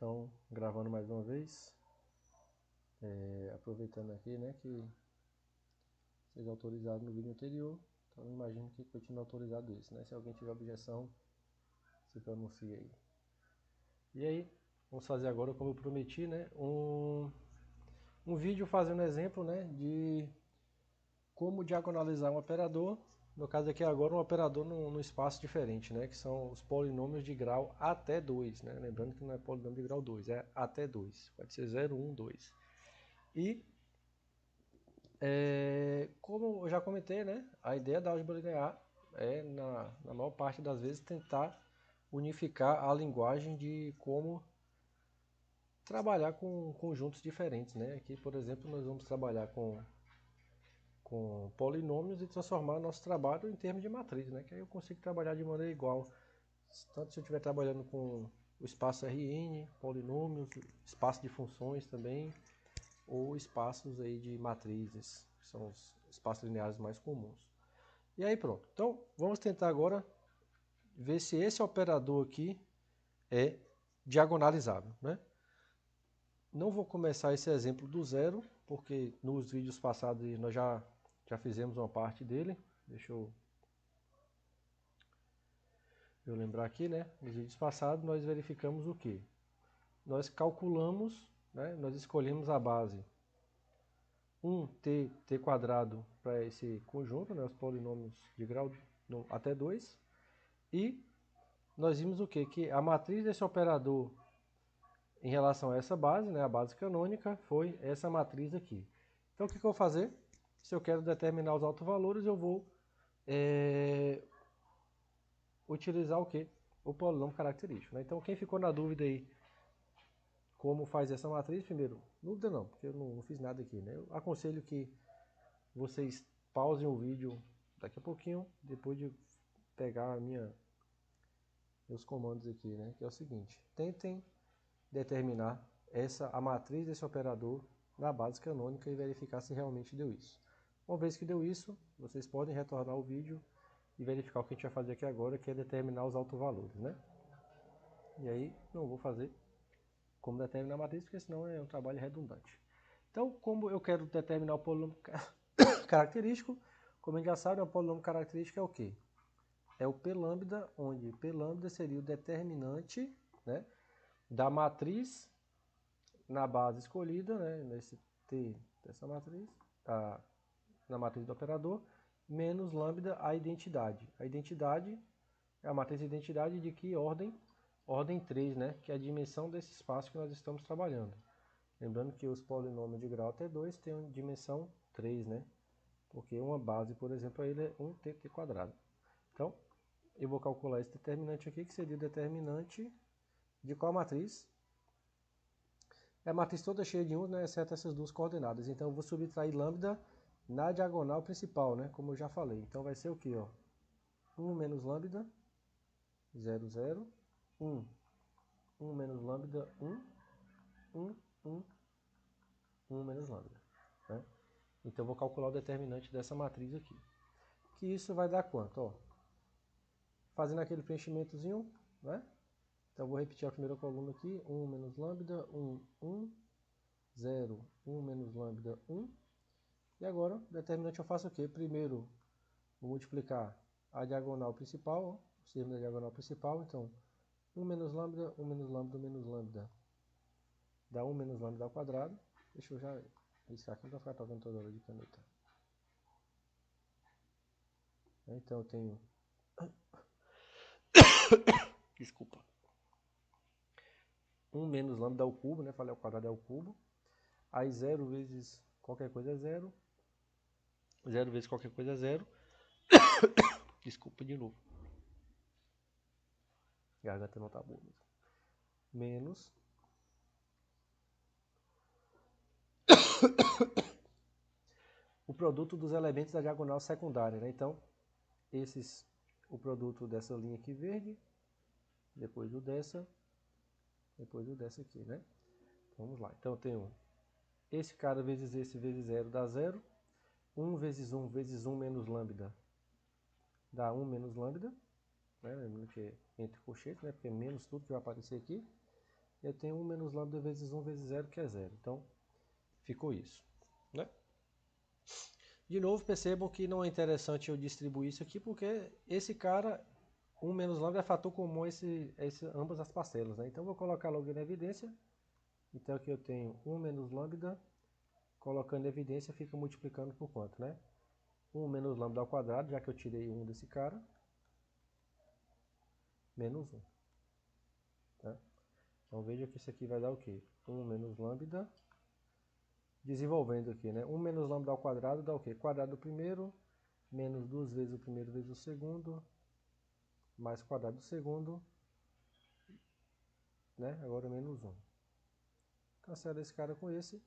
Então, gravando mais uma vez, aproveitando aqui, né, que seja autorizado no vídeo anterior, então eu imagino que continue autorizado isso, né? Se alguém tiver objeção, se pronuncie aí. E aí, vamos fazer agora, como eu prometi, né, um vídeo fazendo exemplo, né, de como diagonalizar um operador. No caso aqui agora um operador num espaço diferente, né, que são os polinômios de grau até 2, né? Lembrando que não é polinômio de grau 2, é até 2, pode ser 0, 1, 2. E como eu já comentei, né, a ideia da álgebra linear é, na maior parte das vezes, tentar unificar a linguagem de como trabalhar com conjuntos diferentes, né? Aqui, por exemplo, nós vamos trabalhar com polinômios e transformar nosso trabalho em termos de matriz, né? Que aí eu consigo trabalhar de maneira igual, tanto se eu estiver trabalhando com o espaço Rn, polinômios, espaço de funções também, ou espaços aí de matrizes, que são os espaços lineares mais comuns. E aí pronto. Então, vamos tentar agora ver se esse operador aqui é diagonalizável, né? Não vou começar esse exemplo do zero, porque nos vídeos passados nós já fizemos uma parte dele. Deixa eu lembrar aqui, né? Nos vídeos passados nós verificamos o que? Nós calculamos, né? Nós escolhemos a base 1t quadrado para esse conjunto, né? Os polinômios de grau até 2. E nós vimos o que? Que a matriz desse operador em relação a essa base, né? A base canônica, foi essa matriz aqui. Então o que eu vou fazer? Se eu quero determinar os autovalores, eu vou utilizar o que? O polinômio característico, né? Então quem ficou na dúvida aí como faz essa matriz, primeiro, dúvida não, porque eu não fiz nada aqui, né? Eu aconselho que vocês pausem o vídeo daqui a pouquinho, depois de pegar meus comandos aqui, né? Que é o seguinte, tentem determinar a matriz desse operador na base canônica e verificar se realmente deu isso. Uma vez que deu isso, vocês podem retornar o vídeo e verificar o que a gente vai fazer aqui agora, que é determinar os autovalores, né? E aí, não vou fazer como determinar a matriz, porque senão é um trabalho redundante. Então, como eu quero determinar o polinômio característico, como a gente já sabe, o polinômio característico é o quê? É o P lambda, onde P lambda seria o determinante, né, da matriz na base escolhida, né, nesse T dessa matriz, na matriz do operador, menos lambda a identidade. A identidade é a matriz de identidade de que ordem? Ordem 3, né, que é a dimensão desse espaço que nós estamos trabalhando. Lembrando que os polinômios de grau até 2 têm uma dimensão 3, né? Porque uma base, por exemplo, ele é 1t quadrado. Então, eu vou calcular esse determinante aqui, que seria o determinante de qual matriz? É a matriz toda cheia de 1, né, exceto essas duas coordenadas. Então, eu vou subtrair lambda na diagonal principal, né, como eu já falei. Então, vai ser o quê? Ó? 1 menos lambda, 0, 0, 1. 1 menos lambda, 1, 1, 1, 1 menos lambda. Né? Então, eu vou calcular o determinante dessa matriz aqui. Que isso vai dar quanto? Ó, fazendo aquele preenchimentozinho, né? Então, eu vou repetir a primeira coluna aqui. 1 menos lambda, 1, 1, 0, 1 menos lambda, 1. E agora, o determinante eu faço o quê? Primeiro, vou multiplicar a diagonal principal, ó, o termo da diagonal principal. Então, 1 menos lambda, 1 menos lambda, 1 menos lambda, dá 1 menos lambda ao quadrado. Deixa eu já riscar aqui para ficar tocando toda hora de caneta. Então, eu tenho... Desculpa. 1 menos lambda ao cubo, né? Falei ao quadrado é ao cubo. Aí 0 vezes qualquer coisa é 0. 0 vezes qualquer coisa é 0. Desculpa de novo. A garganta não tá boa mesmo. Menos. O produto dos elementos da diagonal secundária, né? Então, o produto dessa linha aqui verde, depois o dessa, depois o dessa aqui, né? Vamos lá. Então, eu tenho esse cara vezes esse vezes 0 dá 0. 1 vezes 1 vezes 1 menos lambda dá 1 menos lambda. Né? Lembrando que é entre colchetes, né? Porque é menos tudo que vai aparecer aqui. eu tenho 1 menos lambda vezes 1 vezes 0, que é 0. Então, ficou isso, né? De novo, percebam que não é interessante eu distribuir isso aqui, porque esse cara, 1 menos lambda é fator comum a ambas as parcelas, né? Então, eu vou colocar logo na evidência. Então, aqui eu tenho 1 menos lambda, colocando em evidência, fica multiplicando por quanto, né? 1 menos lambda ao quadrado, já que eu tirei 1 desse cara, menos 1. Tá? Então, veja que isso aqui vai dar o quê? 1 menos lambda, desenvolvendo aqui, né? 1 menos lambda ao quadrado dá o quê? Quadrado do primeiro, menos 2 vezes o primeiro vezes o segundo, mais quadrado do segundo, né? Agora menos 1. Cancela esse cara com esse.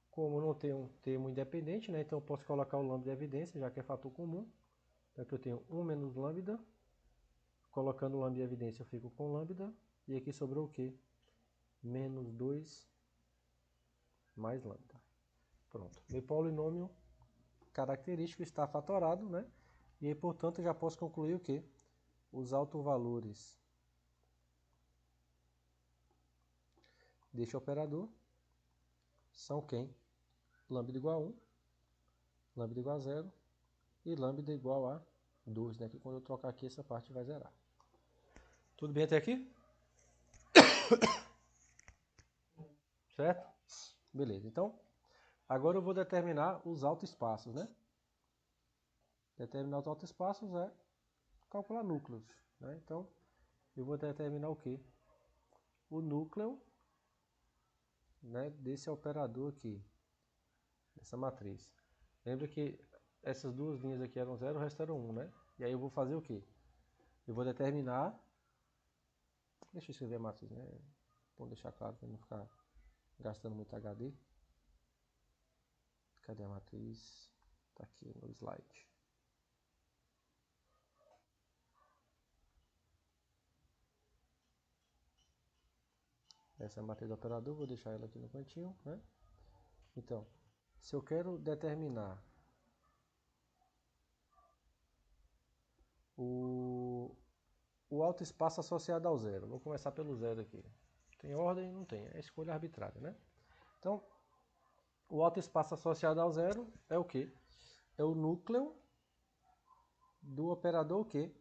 Como não tem um termo independente, né? Então eu posso colocar o lambda em evidência, já que é fator comum. Então aqui eu tenho 1 menos lambda. Colocando o lambda em evidência eu fico com lambda. E aqui sobrou o quê? Menos 2 mais lambda. Pronto. Meu polinômio característico está fatorado, né? E aí, portanto, eu já posso concluir o quê? Os autovalores deste operador são quem? Lambda igual a 1, lambda igual a 0 e lambda igual a 2, né? Que quando eu trocar aqui, essa parte vai zerar. Tudo bem até aqui? Certo? Beleza. Então, agora eu vou determinar os autoespaços, né? Determinar os autoespaços é calcular núcleos, né? Então, eu vou determinar o quê? O núcleo, né, desse operador aqui, dessa matriz. Lembra que essas duas linhas aqui eram 0, o resto era 1, né? E aí eu vou fazer o quê? Eu vou determinar... Deixa eu escrever a matriz, né? Vou deixar claro para não ficar gastando muito HD. Cadê a matriz? Tá aqui no slide. Essa é a matriz do operador, vou deixar ela aqui no cantinho, né? Então, se eu quero determinar o autoespaço associado ao zero, vou começar pelo zero aqui. Tem ordem? Não tem, é escolha arbitrária, né? Então, o autoespaço associado ao zero é o quê? É o núcleo do operador o quê?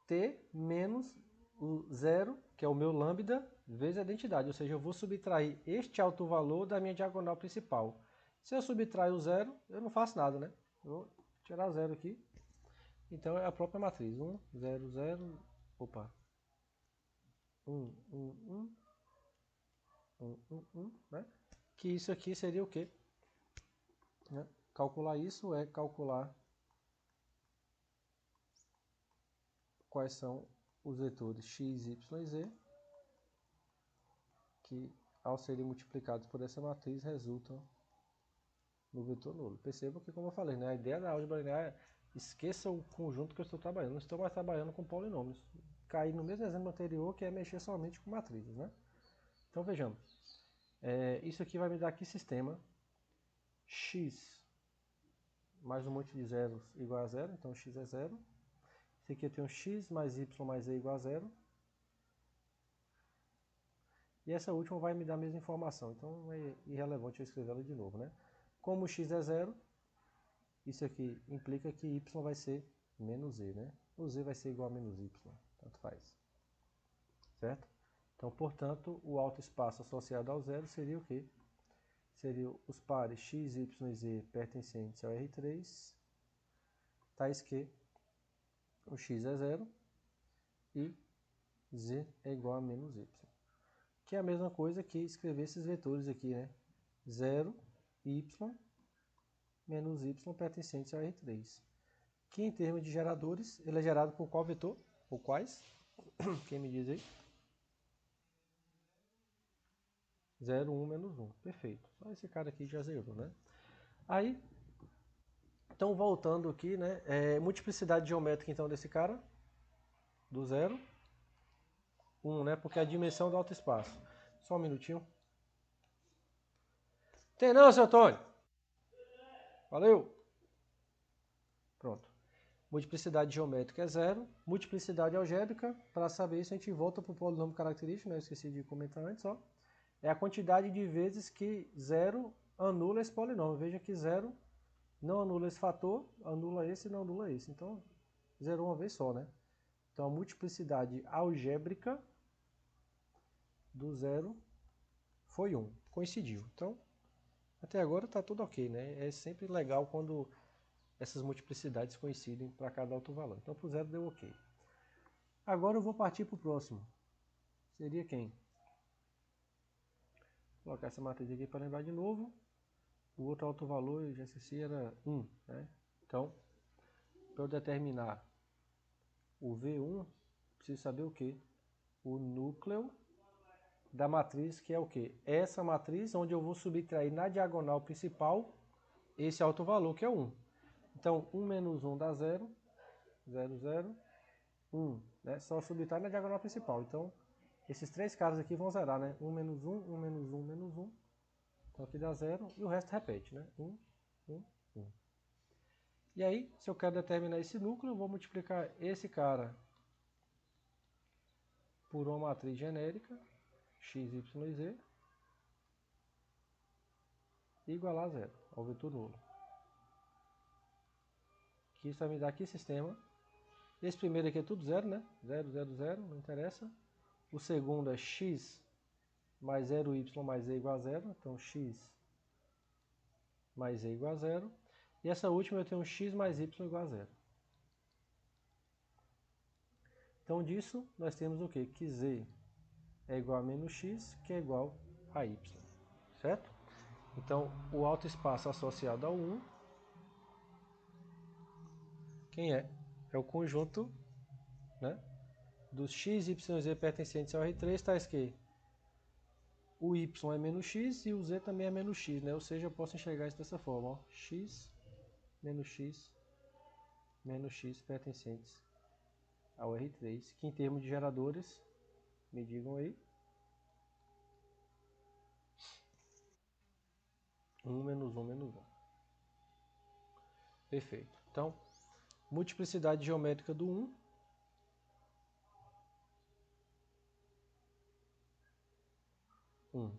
T menos o zero, que é o meu lambda, vezes a identidade. Ou seja, eu vou subtrair este alto valor da minha diagonal principal. Se eu subtrair o zero, eu não faço nada, né? Eu vou tirar zero aqui. Então é a própria matriz. 1, 0, 0. Opa. 1, 1, 1. 1, 1, 1, né? Que isso aqui seria o quê? Né? Calcular isso é calcular quais são os vetores x, y e z, que ao serem multiplicados por essa matriz resultam no vetor nulo. Perceba que, como eu falei, né, a ideia da álgebra linear é esqueça o conjunto que eu estou trabalhando. Não estou mais trabalhando com polinômios. Caí no mesmo exemplo anterior, que é mexer somente com matrizes, né? Então vejamos. Isso aqui vai me dar que sistema? X mais um monte de zeros igual a zero. Então x é zero. Esse aqui eu tenho x mais y mais z igual a zero. E essa última vai me dar a mesma informação. Então é irrelevante eu escrevê-la de novo, né? Como x é zero, isso aqui implica que y vai ser menos z, né? O z vai ser igual a menos y, tanto faz. Certo? Então, portanto, o autoespaço associado ao zero seria o quê? Seria os pares x, y e z pertencentes ao R3, tais que o x é zero e z é igual a menos y. Que é a mesma coisa que escrever esses vetores aqui, né? 0, y, menos y pertencentes ao R3. Que em termos de geradores, ele é gerado por qual vetor? Ou quais? Quem me diz aí? 0, 1, menos 1. Perfeito. Só esse cara aqui já zerou, né? Aí, então voltando aqui, né? Multiplicidade geométrica, então, desse cara. Do 0. 1, né? Porque é a dimensão do autoespaço. Só um minutinho. Tem não, seu Antônio? Valeu! Pronto. multiplicidade geométrica é 0, multiplicidade algébrica, para saber isso a gente volta para o polinômio característico, né? Eu esqueci de comentar antes, ó. É a quantidade de vezes que 0 anula esse polinômio. Veja que 0 não anula esse fator, anula esse e não anula esse. Então, zerou uma vez só, né? Então, a multiplicidade algébrica do 0 foi 1. Coincidiu. Então, até agora está tudo ok, né? É sempre legal quando essas multiplicidades coincidem para cada autovalor. Então, para o 0 deu ok. Agora eu vou partir para o próximo. Seria quem? Vou colocar essa matriz aqui para lembrar de novo. O outro autovalor, eu já esqueci, era 1. Né? Então, para eu determinar o V1, preciso saber o quê? O núcleo da matriz, que é o quê? Essa matriz onde eu vou subtrair na diagonal principal esse autovalor, que é 1. Então, 1 menos 1 dá 0, 0, 0, 1. Né? Só subtrai na diagonal principal. Então, esses três caras aqui vão zerar, né? 1 menos 1, 1 menos 1, menos 1. Então, aqui dá 0 e o resto repete, né? 1, 1, 1. E aí, se eu quero determinar esse núcleo, eu vou multiplicar esse cara por uma matriz genérica, x, y e z, e igualar a 0, ao vetor nulo. Que isso vai me dar aqui sistema. Esse primeiro aqui é tudo 0, né? 0, 0, 0, não interessa. O segundo é x mais 0y mais z igual a 0. Então, x mais z igual a 0. E essa última eu tenho x mais y igual a 0. Então, disso, nós temos o quê? Que z é igual a menos x, que é igual a y. Certo? Então, o autoespaço associado ao 1, quem é? É o conjunto, né, dos x, y e z pertencentes ao R3, tais que o y é menos x e o z também é menos x, né? Ou seja, eu posso enxergar isso dessa forma, ó. X menos x pertencentes ao R3, que em termos de geradores, me digam aí, 1 menos 1 menos 1. Perfeito. Então, multiplicidade geométrica do 1, 1.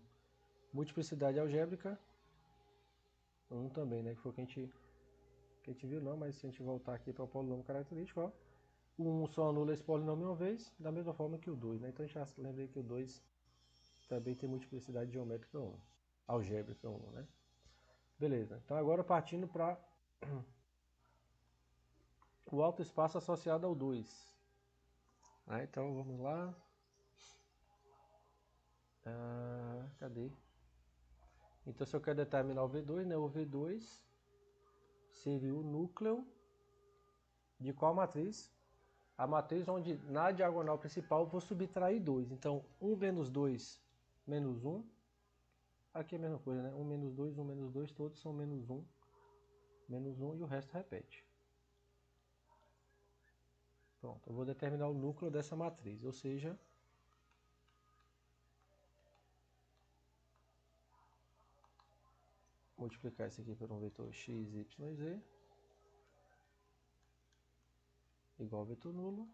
Multiplicidade algébrica, 1 também, né? Que foi o que a gente viu, não, mas se a gente voltar aqui para o polinômio característico, ó, o 1 só anula esse polinômio uma vez, da mesma forma que o 2, né? Então a gente já lembrei que o 2 também tem multiplicidade geométrica 1, algébrica 1, né? Beleza, então agora partindo para o autoespaço associado ao 2. Né? Então vamos lá. Cadê? Então se eu quero determinar o V2, né? O V2 seria o núcleo de qual matriz? A matriz onde na diagonal principal eu vou subtrair 2. Então 1 menos 2 menos 1. Aqui é a mesma coisa, né? 1 menos 2, 1 menos 2, todos são menos 1 e o resto repete. Pronto, eu vou determinar o núcleo dessa matriz, ou seja, multiplicar isso aqui por um vetor x, y e z, igual ao vetor nulo,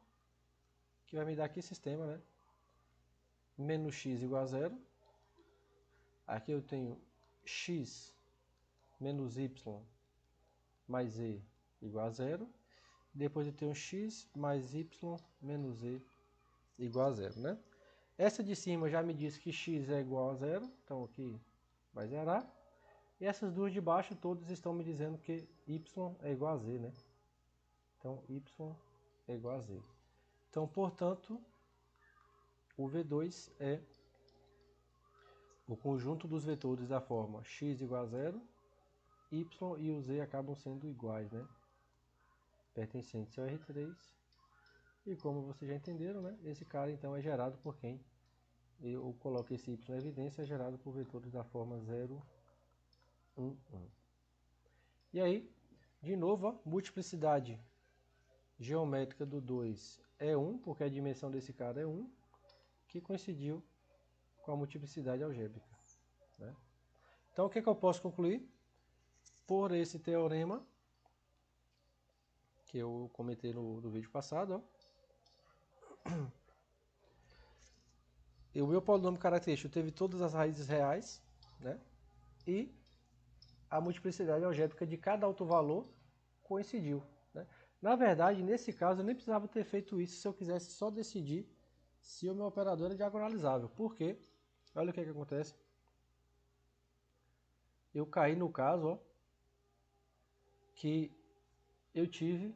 que vai me dar aqui sistema, né? Menos x igual a 0. Aqui eu tenho x menos y mais z igual a 0. Depois eu tenho x mais y menos z igual a 0, né? Essa de cima já me diz que x é igual a 0, então aqui vai zerar. E essas duas de baixo todas estão me dizendo que y é igual a z, né? Então y é igual a z. Então, portanto, o V2 é o conjunto dos vetores da forma x igual a 0, y e o z acabam sendo iguais, né? Pertencentes ao R3. E como vocês já entenderam, né? Esse cara então é gerado por quem? Eu coloco esse y em evidência, é gerado por vetores da forma 0, 1, 1. E aí, de novo, ó, multiplicidade geométrica do 2 é 1, porque a dimensão desse cara é 1, que coincidiu com a multiplicidade algébrica. Né? Então, o que eu posso concluir? Por esse teorema, que eu comentei no vídeo passado, ó. E o meu polinômio característico teve todas as raízes reais, né? E a multiplicidade algébrica de cada autovalor coincidiu, né? Na verdade, nesse caso, eu nem precisava ter feito isso se eu quisesse só decidir se o meu operador é diagonalizável. Por quê? Olha o que acontece. Eu caí no caso, ó, que eu tive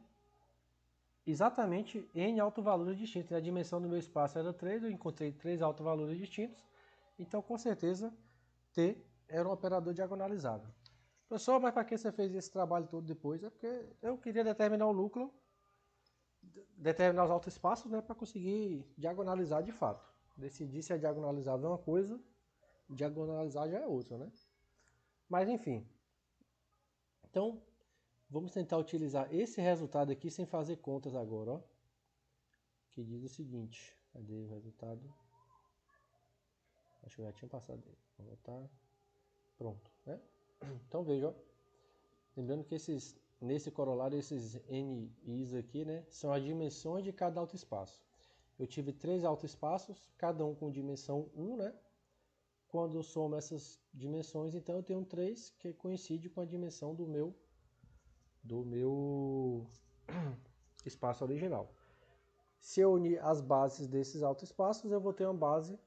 exatamente n autovalores distintos. A dimensão do meu espaço era 3, eu encontrei 3 autovalores distintos. Então, com certeza, T era um operador diagonalizável. Professor, mas para que você fez esse trabalho todo depois? É porque eu queria determinar o núcleo, determinar os autoespaços, né, para conseguir diagonalizar de fato. Decidir se é diagonalizável é uma coisa, diagonalizar já é outra, né? Mas enfim. Então, vamos tentar utilizar esse resultado aqui sem fazer contas agora, ó. Que diz o seguinte, cadê o resultado? Acho que eu já tinha passado dele. Vou botar. Pronto, né? Então veja, ó. Lembrando que nesse corolário, esses NIs aqui, né, são as dimensões de cada autoespaço. Eu tive 3 autoespaços, cada um com dimensão 1, né? Quando eu somo essas dimensões, então eu tenho 3 que coincide com a dimensão do meu espaço original. Se eu unir as bases desses autoespaços, eu vou ter uma base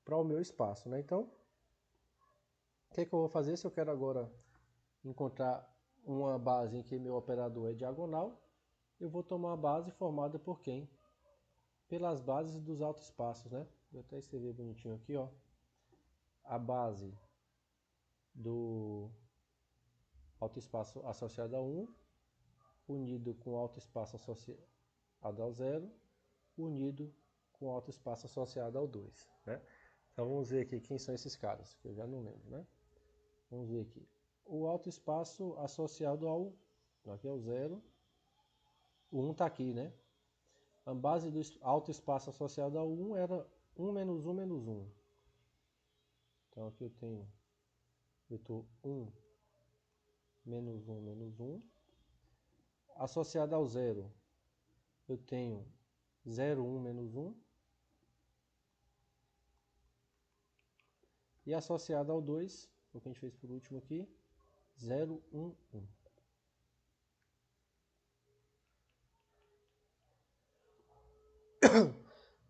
para o meu espaço, né? Então, o que eu vou fazer se eu quero agora encontrar uma base em que meu operador é diagonal? Eu vou tomar a base formada por quem? Pelas bases dos autoespaços, né? Vou até escrever bonitinho aqui, ó. A base do autoespaço associado a 1, unido com o autoespaço associado ao 0, unido com o autoespaço associado ao 2, né? Então vamos ver aqui quem são esses caras, que eu já não lembro, né? Vamos ver aqui. O autoespaço associado ao... Aqui é o 0. O 1 está aqui, né? A base do autoespaço associado ao 1 era 1 menos 1 menos 1. Então aqui eu tenho vetor 1 menos 1 menos 1. Associado ao 0, eu tenho 0, 1 menos 1. E associado ao 2, o que a gente fez por último aqui, 0, 1, 1.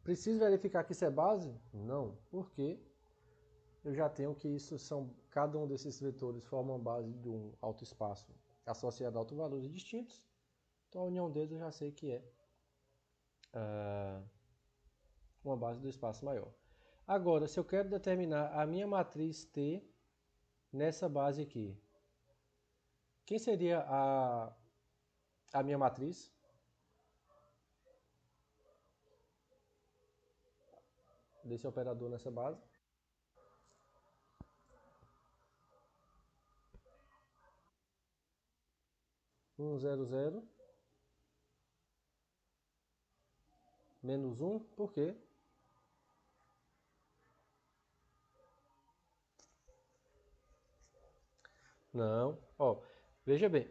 Preciso verificar que isso é base? Não, porque eu já tenho que isso são, cada um desses vetores forma uma base de um autoespaço associado a autovalores distintos. Então a união deles eu já sei que é uma base do espaço maior. Agora, se eu quero determinar a minha matriz T nessa base aqui, quem seria a minha matriz? Desse operador nessa base? 1, 0, 0. Menos 1, por quê? Não, ó, veja bem,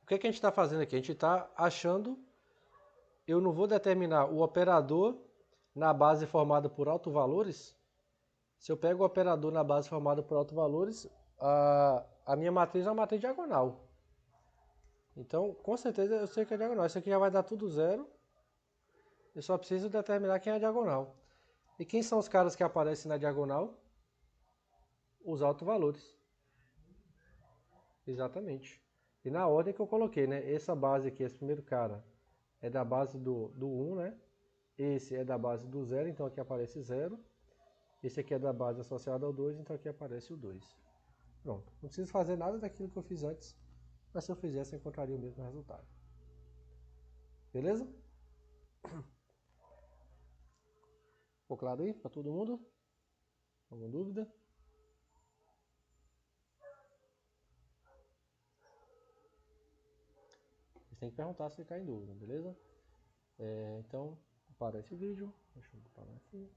o que a gente está fazendo aqui? A gente está achando, eu não vou determinar o operador na base formada por autovalores. Se eu pego o operador na base formada por autovalores, a minha matriz é uma matriz diagonal. Então, com certeza eu sei que é diagonal. Isso aqui já vai dar tudo zero. Eu só preciso determinar quem é a diagonal. E quem são os caras que aparecem na diagonal? Os autovalores. Exatamente. E na ordem que eu coloquei, né? Essa base aqui, esse primeiro cara, é da base do 1, né? Esse é da base do 0, então aqui aparece 0. Esse aqui é da base associada ao 2, então aqui aparece o 2. Pronto. Não preciso fazer nada daquilo que eu fiz antes, mas se eu fizesse eu encontraria o mesmo resultado. Beleza? Ficou claro aí para todo mundo? Alguma dúvida? Vocês têm que perguntar se ficar em dúvida, beleza? Então, para esse vídeo. Deixa eu parar aqui.